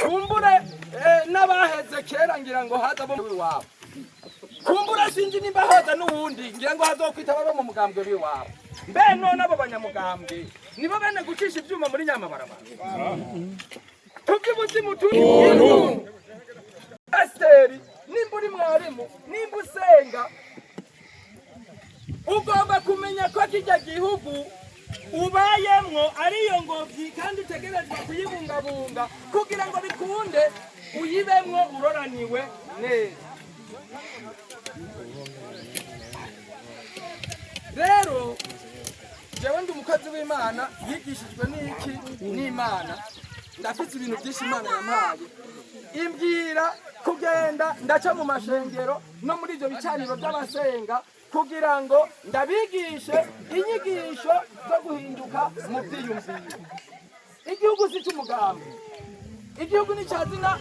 kumbure n'abaheze kera ngira ngo haza bo wabo kumbura sinzi nimba haza n'uwundi ngira ngo hazokwita baba mu mugambwe biwabo mbe none abo banyamugambwe nibo bene gucisha ivyuma muri nyamabarabara tukibuzi muturi Asteri nimba uri mwarimu nimba usenga ugomba kumenya ko kijya gihugu ubayemwo ariyo ngobyi kandi utegerezwa kuyibungabunga kugira ngo bikunde uyibemwo uroraniwe neza. Rero jewe ndi umukozi w'Imana yigishijwe n'iki n'Imana ndafite ibintu byinshi Imana yampaye imbwira kugenda ndaca mu mashengero no muri ibyo bicaniro by'abasenga kugira ngo ndabigishe inyigisho zo guhinduka mu byiyumviro. Igihugu si cy'umugambi, igihugu ni cyazina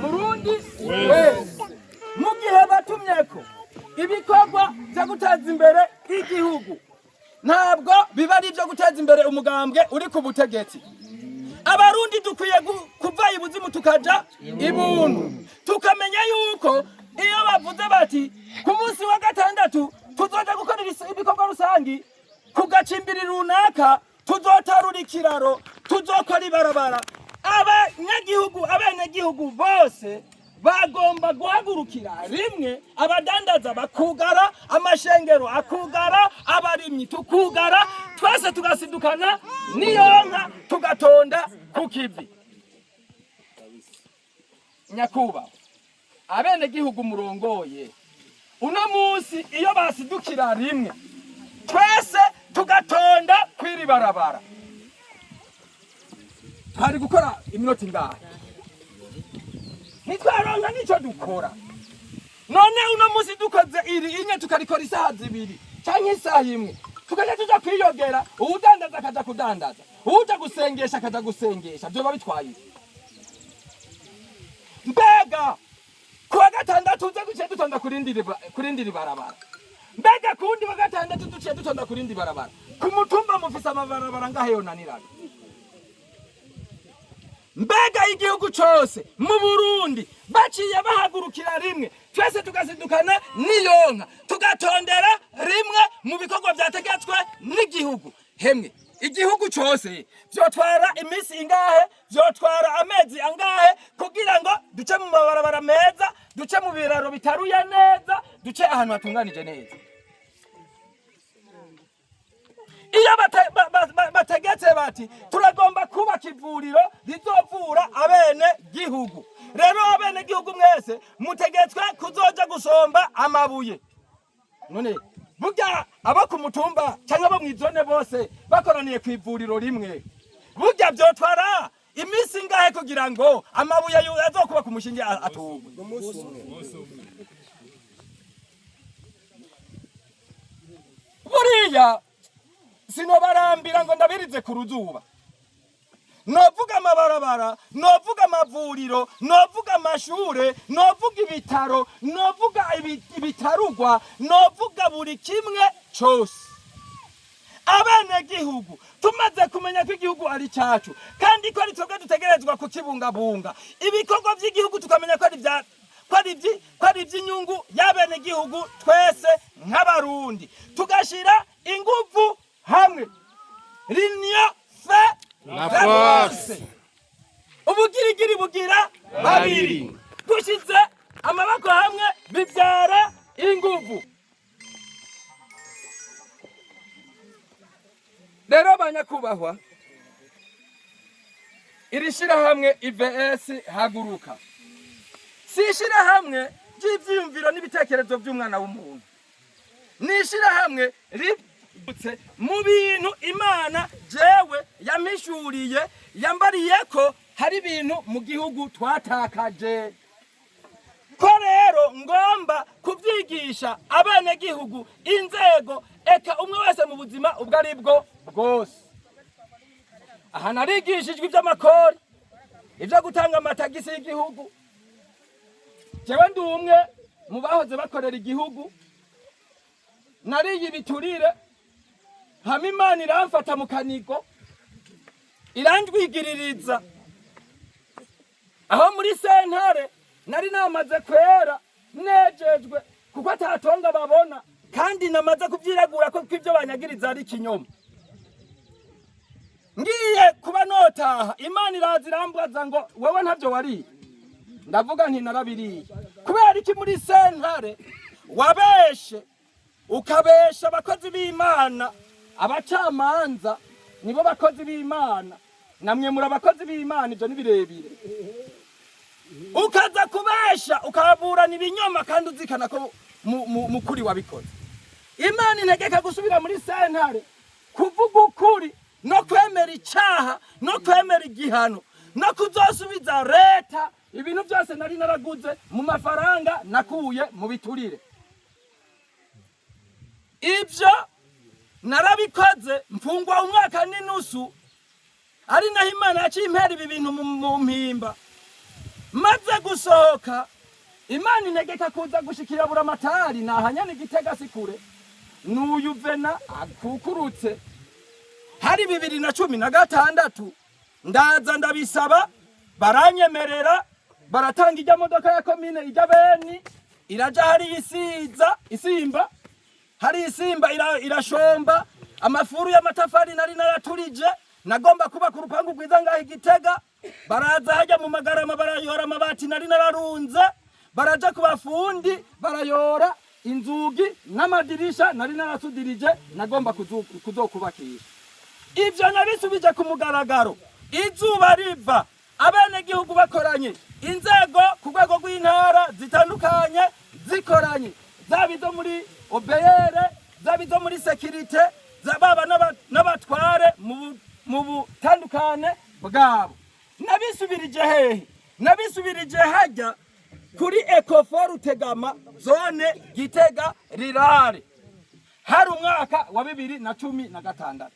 Murundi wese. Mu gihe batumyeko ibikorwa byo guteza imbere igihugu ntabwo biba ari ibyo guteza imbere umugambwe uri ku butegetsi. Abarundi dukwiye kuva ibuzimu tukaja ibuntu tukamenya yuko iyo bavuze bati ku munsi wa gatandatu tuzoja gukora ibikorwa rusangi kugacimbiri runaka tuzotarura ikiraro tuzokora ibarabara abenegihugu bose bagomba guhagurukira rimwe abadandaza bakugara amashengero akugara abarimyi tukugara twese tugasidukana niyonka tugatonda ku kivi. Nyakuba abenegihugu murongoye uno munsi iyo basidukira rimwe twese tugatonda kwiri barabara hari gukora iminota ingahe nitwaronka nico dukora none uno munsi dukoze iri inye tukarikora isaha zibiri canke isaha imwe tukaja tuja kwiyogera uwudandaza akaja kudandaza uwuja gusengesha akaja gusengesha vyoba bitwaye mbega kuwa gatandatu uze duciye dutonda kurindira barabara mbega kundi wa gatandatu duciye dutonda kurindira barabara ku mutumba mufise amabarabara ngahe yonanirana mbega igihugu cose mu Burundi baciye bahagurukira rimwe twese tugasidukana niyonka tugatondera rimwe mu bikorwa vyategetswe n'igihugu hemwe igihugu cose vyotwara imisi ingahe vyotwara amezi angahe kugira ngo duce mu mabarabara meza duce mu biraro bitaruye neza duce ahantu hatunganije neza. Iyo bategetse bati turagomba kubaka ivuriro rizovura abene gihugu rero abene gihugu mwese mutegetswe kuzoja gusomba amabuye none burya abo ku mutumba cyangwa abo mw'izone bose bakoraniye ku ivuriro rimwe burya vyotwara imisi ngahe kugira ngo amabuye azokuba ku mushinge atugwe buriya sinobarambira ngo ndabirize ku ruzuba novuga amabarabara novuga amavuriro novuga amashure novuga ibitaro novuga ibitarugwa novuga buri kimwe cose abenegihugu tumaze kumenya ko igihugu ari cyacu kandi ko ari twebwe dutegerezwa kukibungabunga ibikorwa by'igihugu tukamenya ko ari iby'inyungu y'abenegihugu twese nk'abarundi tugashira ingufu hamwe l'union fait la force ubugirigiri bugira babiri dushize amaboko hamwe bibyara ingufu. Rero banyakubahwa iri shirahamwe IVS haguruka si ishirahamwe ry'ivyiyumviro n'ibitekerezo by'umwana w'umuntu ni ishirahamwe mu bintu Imana jewe yamishuriye yambariye ko hari ibintu mu gihugu twatakaje ko rero ngomba kubyigisha abene gihugu inzego eka umwe wese mu buzima ubwo ari bwo bwose. Aha narigishijwe iby'amakori ibyo gutanga amatagisi y'igihugu jewe ndi umwe mu bahoze bakorera igihugu nariye ibiturire hama Imana iramfata mu kanigo irandwigiririza aho muri sentare nari namaze kwera nejejwe kuko atatonga babona kandi namaze kuvyiragura ko ibyo banyagiriza ari kinyoma. Ngiye kuba notaha Imana iraza irambaza ngo wewe ntavyo wari. Ndavuga nti narabiriye. Kubera iki muri sentare wabeshe ukabesha abakozi b'Imana, abacamanza nibo bakozi b'Imana, namwe muri abakozi b'Imana, ibyo nibirebire. Ukaza kubesha ukaburana ibinyoma kandi uzikana ko mukuri wabikoze. Imana integeka gusubira muri sentare kuvuga ukuri no kwemera icyaha no kwemera igihano no kuzosubiza leta ibintu byose nari naraguze mu mafaranga nakuye mu biturire. Ibyo narabikoze mfungwa umwaka n'inusu, ari naho Imana yacimpera ibi bintu mu mpimba. Maze gusohoka Imana integeka kuza gushikira Buramatari nahanyana Igitega sikure n'uyuvena akukurutse. Hari 2016 ndaza ndabisaba baranyemerera, baratanga ijya modoka ya komine ijya Beni iraja hari isimba hari isimba irashomba amafuru y'amatafari nari naraturije nagomba kuba ku rupangu rwiza ngaho Igitega. Baraza hajya mu magarama barayora amabati nari nararunze, baraja ku bafundi barayora inzugi n'amadirisha nari narasudirije nagomba kuzokubakisha. Ibyo nabisubije ku mugaragaro. Izuba riva abene gihugu bakoranye, inzego ku rwego rw'intara zitandukanye zikoranye, zabizo muri obeyere, zabizo muri sekirite, zababa n'abatware mu butandukane bwabo. Nabisubirije hehe? Nabisubirije hajya kuri Ecofor Rutegama zone Gitega rirare, hari umwaka wa 2016.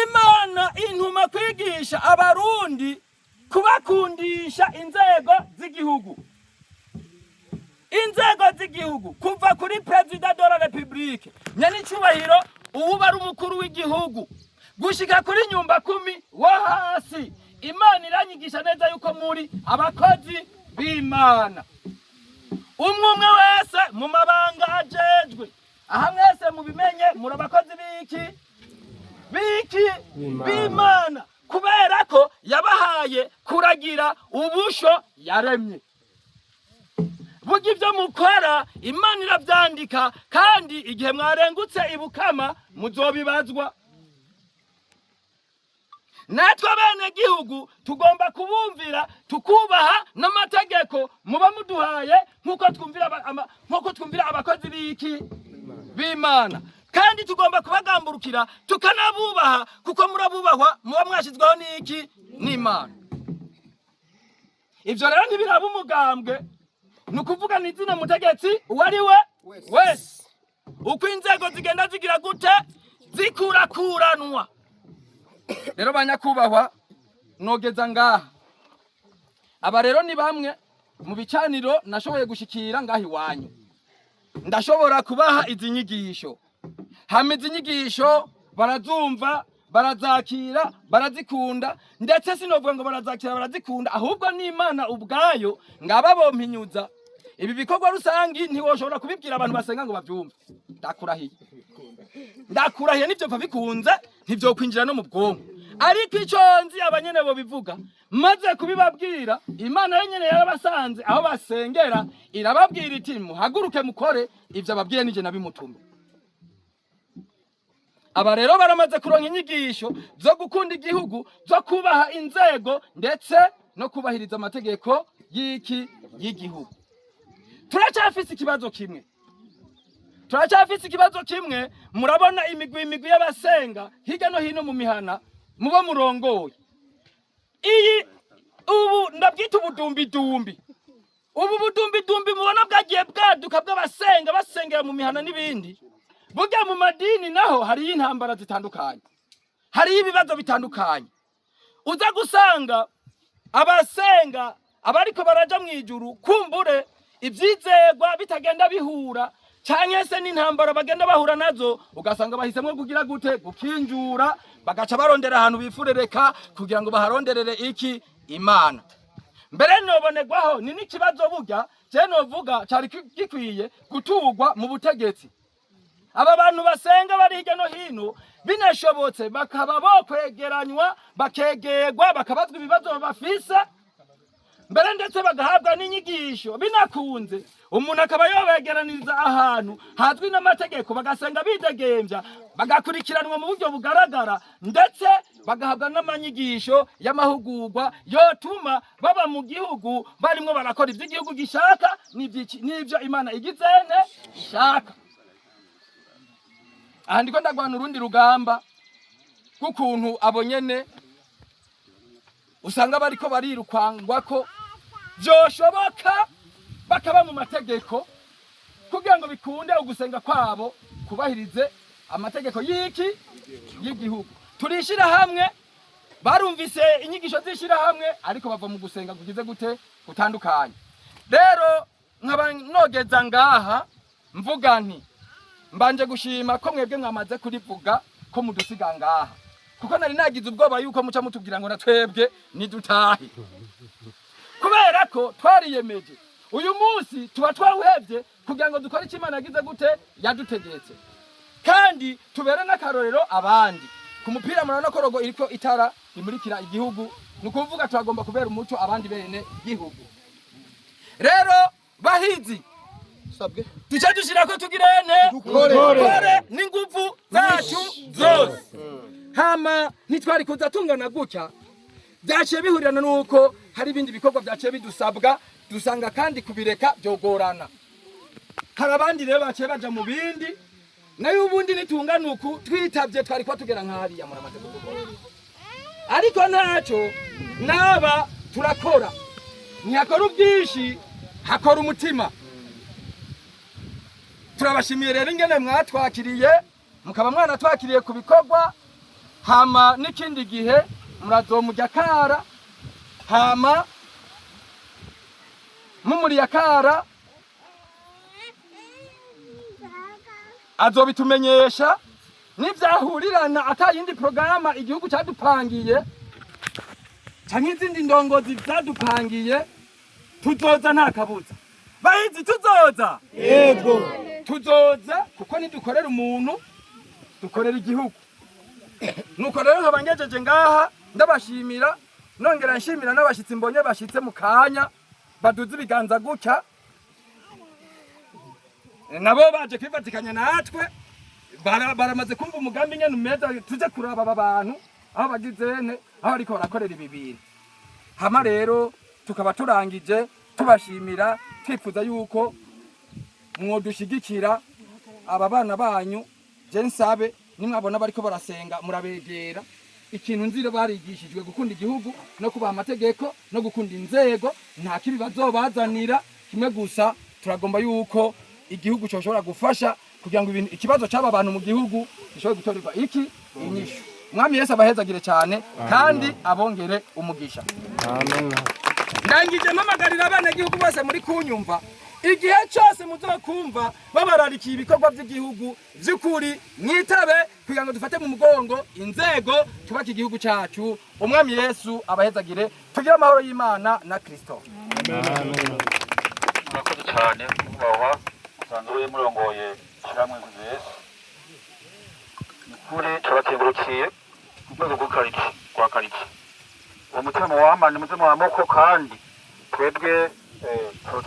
Imana intuma kwigisha abarundi kubakundisha inzego z'igihugu. Inzego z'igihugu kuva kuri President de la Republique nyanicubahiro ubu bari umukuru w'igihugu gushika kuri nyumba 10 wo hasi. Imana iranyigisha neza yuko muri abakozi b'Imana. Umwe wese mu mabanga ajejwe, aha mwese mubimenye muri abakozi b'Imana, kubera ko yabahaye kuragira ubusho yaremye. Bugi ibyo mukora Imana iravyandika, kandi igihe mwarengutse ibukama muzobibazwa. Natwe abene gihugu tugomba kubumvira, tukubaha n'amategeko muba muduhaye nkuko twumvira abakozi b'Imana, kandi tugomba kubagamburukira tukanabubaha kuko murabubahwa muba mwashizweho n'Imana. Ivyo rero ntibiraba umugambwe, nukuvuga n'izina mutegetsi uwari we wese. Uko inzego zigenda zigira gute zikurakuranwa. Rero banyakubahwa nogeza ngaha, aba rero ni bamwe mu bicaniro nashoboye gushikira ngahi wanyu. Ndashobora kubaha izi nyigisho, hama izi nyigisho barazumva, barazakira, barazikunda, ndetse sinovuga ngo barazakira barazikunda, ahubwo n'Imana ubwayo ngaba bompinyuza. Ibi bikorwa rusangi ntiwoshobora kubibwira abantu basenga ngo bavyumve. Ndakurahiye nivyo mva bikunze ntivyo kwinjira no mu bwonko, ariko ico nzi abanyene bo bivuga maze kubibabwira, Imana yenyene yarabasanze aho basengera irababwira iti muhaguruke mukore ivyo ababwiye nije nabimutumye. Aba rero baramaze kuronka inyigisho zo gukunda igihugu, zo kubaha inzego ndetse no kubahiriza amategeko y'igihugu. Turacafise ikibazo kimwe, murabona imigwi y'abasenga hirya no hino mu mihana mubo murongoye. Ubu ndabwita ubudumbidumbi. Ubu budumbidumbi mubona bwagiye bwaduka bw'abasenga basengera mu mihana n'ibindi. Burya mu madini naho hari intambara zitandukanye, hari ibibazo bitandukanye. Uza gusanga abasenga abariko baraja mwijuru kumbure ivyizegwa bitagenda bihura, canke se n'intambara bagenda bahura nazo, ugasanga bahisemwe kugira gute gukinjura bagaca barondera ahantu bifurereka kugira ngo baharonderere iki imana. Mbere nobonerwaho ni n'ikibazo burya je novuga cari gikwiye gutugwa mu butegetsi. Aba bantu basenga bari hirya no hino binashobotse bakaba bokwegeranywa bakegerwa bakabazwa ibibazo bafise, mbere ndetse bagahabwa n'inyigisho binakunze umuntu akaba yobegeraniriza ahantu hazwi n'amategeko bagasenga bidegembya bagakurikiranwa mu buryo bugaragara, ndetse bagahabwa n'amanyigisho y'amahugurwa yotuma baba mu gihugu barimwo barakora ivyo igihugu gishaka n'ivyo Imana igizene ishaka. Aha ndiko ndagwana urundi rugamba kukuntu abo nyene usanga bariko barirukwangwa ko vyoshoboka bakaba mu mategeko kugira ngo bikunde ugusenga kwabo kubahirize amategeko y'igihugu. Turishira hamwe barumvise inyigisho zishira hamwe ariko bava mu gusenga kugize gute gutandukanye. Rero nkaba nogeza ngaha mvuga nti mbanje gushima ko mwebwe mwamaze kurivuga ko mudusiga ngaha, kuko nari nagize ubwoba yuko muca mutubwira ngo natwebwe nidutahe, kubera ko twariyemeje uyu munsi tuba twawuhevye kugira ngo dukore icyo Imana yagize gute yadutegetse, kandi tubere n'akarorero abandi. Ku mupira murabona ko rogo iriko itara rimurikira igihugu, nukuvuga twagomba kubera umuco abandi bene gihugu. Rero bahizi tuca dushira ko tugirene dukore n'inguvu zacu zose. Hama ntitwari kuza tungana gutya, byaciye bihurirana nuko hari ibindi bikorwa byaciye bidusabwa, dusanga kandi kubireka byogorana. Hari abandi rero baciye baja mu bindi, nayo ubundi nitungana uku twitavye twari kwa tugera nk'ahariya muramaze kugora, ariko ntaco naba turakora, ntihakora ubwinshi hakora umutima. Turabashimiye rero ingene mwatwakiriye mukaba mwana twakiriye ku bikorwa, hama n'ikindi gihe murazomujya kara, hama mumuriya kara azobitumenyesha n'ivyahurirana atayindi programa igihugu cyadupangiye canke izindi ndongozi zadupangiye, tuzoza nta kabuza. Bahizi tuzoza, yego tuzoza, kuko nidukorera umuntu dukorera igihugu. Nuko rero nkaba ngejeje ngaha ndabashimira, nongera nshimira n'abashitsi mbonye bashitse mu kanya baduze ibiganza gutya, nabo baje kwifatikanya natwe, baramaze kumva umugambi nyene umeza tuje kuraba aba bantu aho bagizene aho ariko barakorera ibibiri. Hama rero tukaba turangije tubashimira, twifuza yuko mwodushigikira aba bana banyu. Je nsabe nimwabona bariko barasenga murabegera, ikintu nzire barigishijwe gukunda igihugu no kubaha amategeko no gukunda inzego, nta kibi bazobazanira. Kimwe gusa turagomba yuko igihugu cyoshobora gufasha kugira ngo ikibazo cy'aba bantu mu gihugu gishobore gutorerwa inyishu. Mwami Yesu abahezagire cyane kandi abongere umugisha. Amen. Ndangije mpamagarira abana gihugu bose muri kunyumva, igihe cyose muzokumva babararikiye ibikorwa by'igihugu by'ukuri mwitabe kugira ngo dufate mu mugongo inzego tubaka igihugu cyacu. Umwami Yesu abahezagire, tugire amahoro y'Imana na Kristo. Amen. Murakoze cyane kubaha sanzwe murongoye kiramwe Yesu. Kuri turakengurukiye urwego rwa kariki umutima w'amani mutima w'amoko, kandi twebwe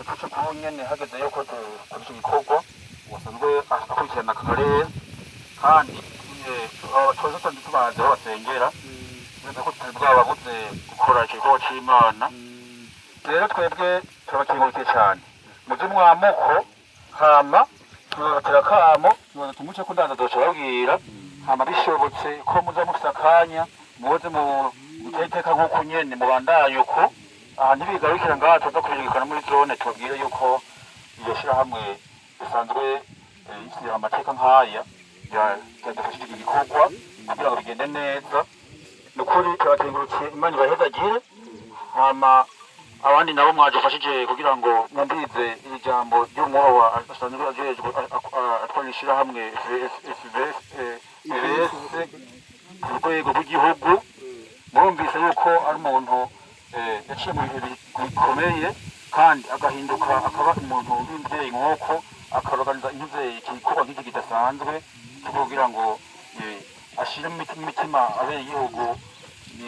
tuce ku nyene hageze yuko dukora icyo gikorwa wasanzwe akurikirana akarere, kandi twese twandi tubazi aho basengera neza ko tutari bwababuze gukora icyo gikorwa c'Imana. Rero twebwe turabakengurukiye cyane muze mwamoko, hama tubatera kamo tumuce kudandaza tubabwira, hama bishobotse ko muza mufise akanya muze mu guteka nk'uko nyene mubandanye uko aha ntibigarukira ngaha tuza kubirikana muri zone, tubabwire yuko iryo shirahamwe risanzwe rifite amateka nk'aya ryadufashije iki gikorwa kugira ngo bigende neza. Ni ukuri turabakengurukiye, Imana ibahezagire, hama abandi nabo mwadufashije kugira ngo mwumvirize iri jambo ry'umuhowa asanzwe ajejwe atwara ishirahamwe rwego rw'igihugu murumvise yuko ari umuntu yaciye mu bihe bikomeye kandi agahinduka akaba umuntu w'imvyeyi nk'uko akaroganiza imvyeyi igikorwa nk'iki kidasanzwe cyo kugira ngo ashire mu mitima abenegihugu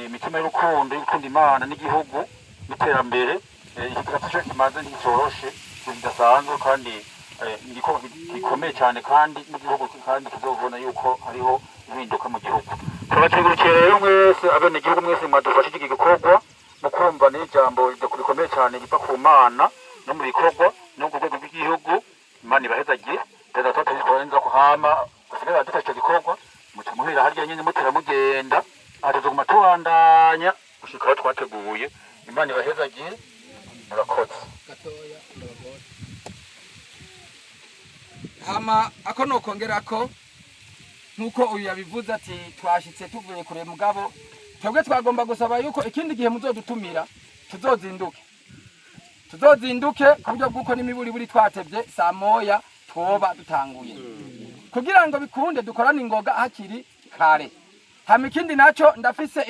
imitima y'urukundo y'ugukunda Imana n'igihugu n'iterambere. Iki kibazo kimaze nticoroshe kidasanzwe kandi igikorwa gikomeye cyane kandi n'igihugu kandi kizobona yuko hariho impinduka mu gihugu. Turabakengurukiye rero mwese abenegihugu mwese mwadufashije iki gikorwa mu kumva n'ijambo rikomeye cyane riva ku Mana no mu bikorwa no ku rwego rw'igihugu. Imana ibahezagiye rero tutarenza kuhama basigaye badufasha icyo gikorwa muca muhera harya nyine mutera mugenda tuzoguma tubandanya gushika aho twateguye. Imana ibahezagiye murakoze. Hama ako nokongerako nkuko uyu yabivuze ati twashitse tuvuye kure mugabo twebwe twagomba gusaba yuko ikindi gihe muzodutumira tuzozinduke ku buryo bw'uko n'imiburi twatevye saa moya twoba dutanguye kugira ngo bikunde dukorane ingoga hakiri kare. Hama ikindi naco ndafise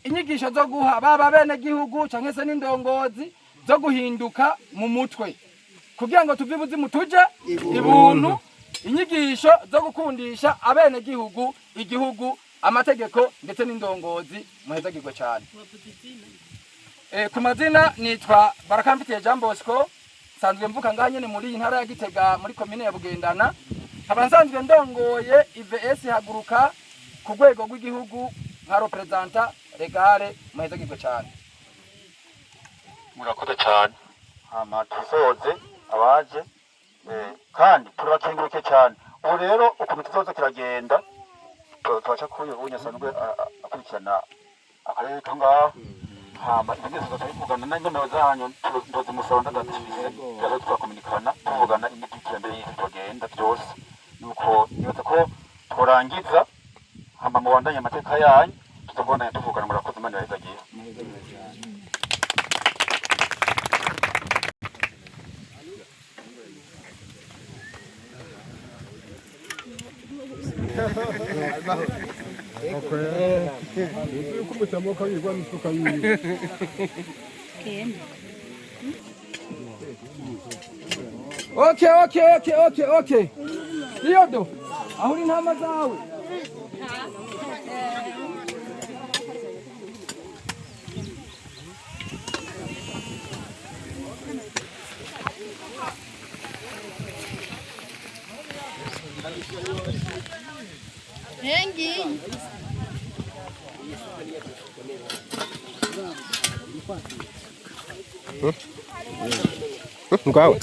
inyigisho zo guha baba bene gihugu canke se n'indongozi zo guhinduka mu mutwe kugira ngo tuve ibuzimu tuje ibuntu, inyigisho zo gukundisha abene gihugu igihugu amategeko ndetse n'indongozi. Muhezagirwe cyane. Ku mazina nitwa Barakamfitiye Jean Bosco, sanzwe mvuka nganye muri intara ya Gitega muri komine ya Bugendana. Nkaba nsanzwe ndongoye IVS haguruka ku rwego rw'igihugu nka representa regare. Muhezagirwe cyane. Murakoze cyane. Hama tusoze abaje kandi turabakenguruke cyane. Ubu rero ukuntu tuzoza kiragenda twaca kuri unyasanzwe akurikirana akarere kangaho. Hama ingeze tukavugana na nomero zanyu ndoze musonda gatishije rero twakomunikana tuvugana imikirambere y'itogenda byose nuko nibaza ko tworangiza. Hama mu bandanye amateka yanyu tuzobona tuvugana. Murakoze. Imana ibahezagiye. Okay. Yodo, aho uri ntama zawe. Hengi. Ngawe.